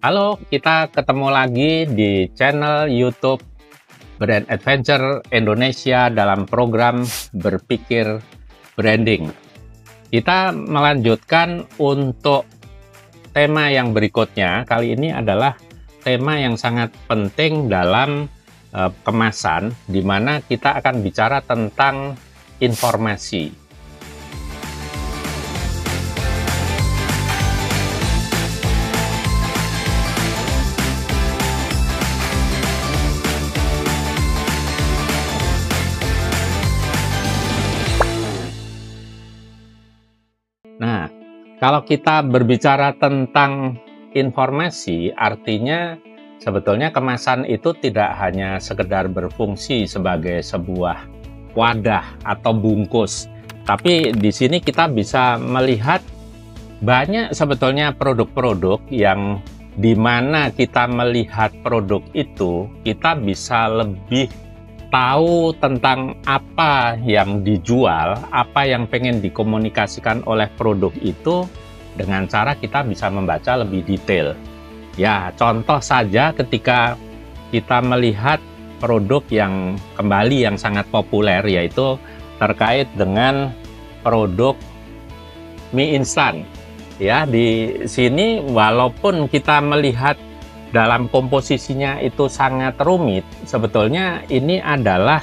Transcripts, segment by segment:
Halo, kita ketemu lagi di channel YouTube Brand Adventure Indonesia dalam program Berpikir Branding. Kita melanjutkan untuk tema yang berikutnya. Kali ini adalah tema yang sangat penting dalam kemasan, di mana kita akan bicara tentang informasi. Nah, kalau kita berbicara tentang informasi, artinya sebetulnya kemasan itu tidak hanya sekedar berfungsi sebagai sebuah wadah atau bungkus, tapi di sini kita bisa melihat banyak sebetulnya produk-produk yang dimana kita melihat produk itu, kita bisa lebih tahu tentang apa yang dijual, apa yang pengen dikomunikasikan oleh produk itu dengan cara kita bisa membaca lebih detail. Ya, contoh saja ketika kita melihat produk yang kembali yang sangat populer, yaitu terkait dengan produk mie instan. Ya, di sini walaupun kita melihat dalam komposisinya itu sangat rumit, sebetulnya ini adalah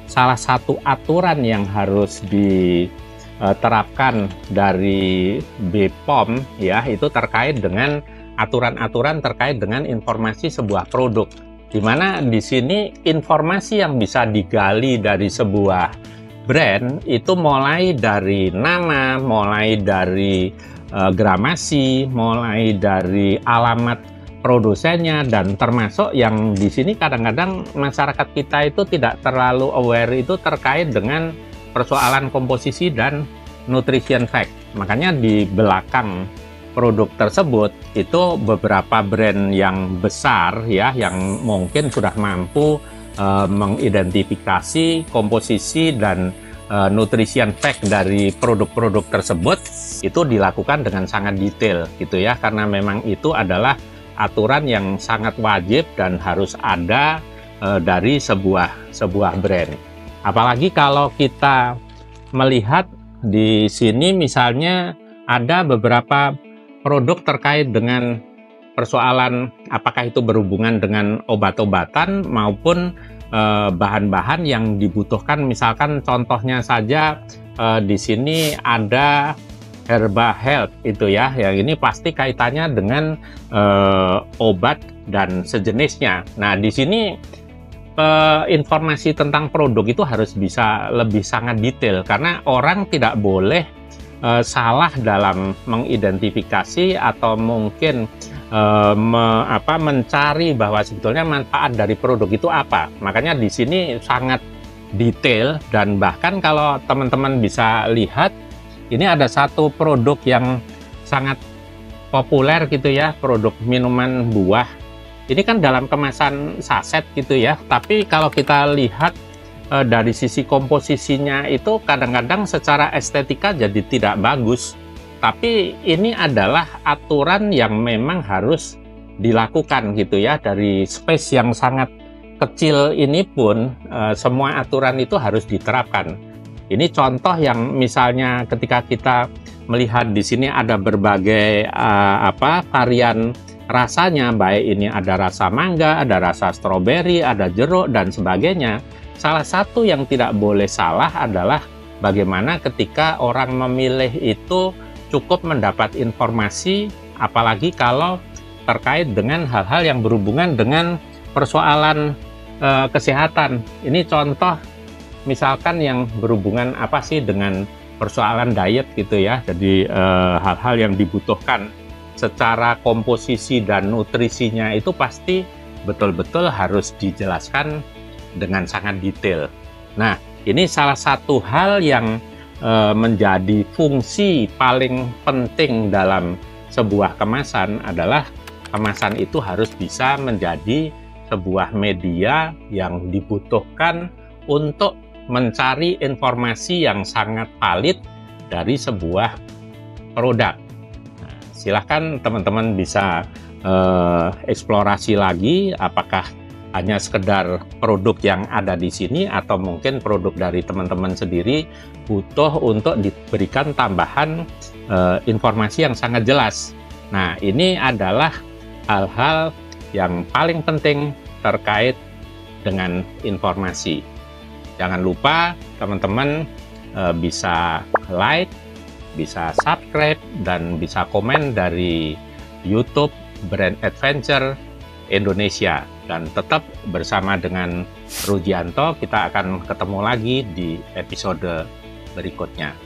salah satu aturan yang harus diterapkan dari BPOM, ya, itu terkait dengan aturan-aturan terkait dengan informasi sebuah produk, di mana di sini informasi yang bisa digali dari sebuah brand itu mulai dari nama, mulai dari gramasi, mulai dari alamat produsennya, dan termasuk yang di sini kadang-kadang masyarakat kita itu tidak terlalu aware itu terkait dengan persoalan komposisi dan nutrition fact. Makanya di belakang produk tersebut itu beberapa brand yang besar, ya, yang mungkin sudah mampu mengidentifikasi komposisi dan nutrition fact dari produk-produk tersebut itu dilakukan dengan sangat detail, gitu ya, karena memang itu adalah aturan yang sangat wajib dan harus ada dari sebuah brand. Apalagi kalau kita melihat di sini misalnya ada beberapa produk terkait dengan persoalan apakah itu berhubungan dengan obat-obatan maupun bahan-bahan yang dibutuhkan. Misalkan contohnya saja di sini ada Herba Health itu ya, yang ini pasti kaitannya dengan obat dan sejenisnya. Nah, di sini informasi tentang produk itu harus bisa lebih sangat detail, karena orang tidak boleh salah dalam mengidentifikasi atau mungkin mencari bahwa sebetulnya manfaat dari produk itu apa. Makanya di sini sangat detail, dan bahkan kalau teman-teman bisa lihat, ini ada satu produk yang sangat populer gitu ya, produk minuman buah. Ini kan dalam kemasan saset gitu ya, tapi kalau kita lihat dari sisi komposisinya itu kadang-kadang secara estetika jadi tidak bagus. Tapi ini adalah aturan yang memang harus dilakukan gitu ya, dari space yang sangat kecil ini pun semua aturan itu harus diterapkan. Ini contoh yang misalnya ketika kita melihat di sini ada berbagai varian rasanya, baik ini ada rasa mangga, ada rasa stroberi, ada jeruk dan sebagainya. Salah satu yang tidak boleh salah adalah bagaimana ketika orang memilih itu cukup mendapat informasi, apalagi kalau terkait dengan hal-hal yang berhubungan dengan persoalan kesehatan. Ini contoh misalkan yang berhubungan apa sih dengan persoalan diet gitu ya. Jadi hal-hal yang dibutuhkan secara komposisi dan nutrisinya itu pasti betul-betul harus dijelaskan dengan sangat detail. Nah, ini salah satu hal yang menjadi fungsi paling penting dalam sebuah kemasan adalah kemasan itu harus bisa menjadi sebuah media yang dibutuhkan untuk mencari informasi yang sangat valid dari sebuah produk. Nah, silahkan teman-teman bisa eksplorasi lagi apakah hanya sekedar produk yang ada di sini atau mungkin produk dari teman-teman sendiri butuh untuk diberikan tambahan informasi yang sangat jelas. Nah, ini adalah hal-hal yang paling penting terkait dengan informasi. Jangan lupa teman-teman bisa like, bisa subscribe, dan bisa komen dari YouTube Brand Adventure Indonesia. Dan tetap bersama dengan Rudianto, kita akan ketemu lagi di episode berikutnya.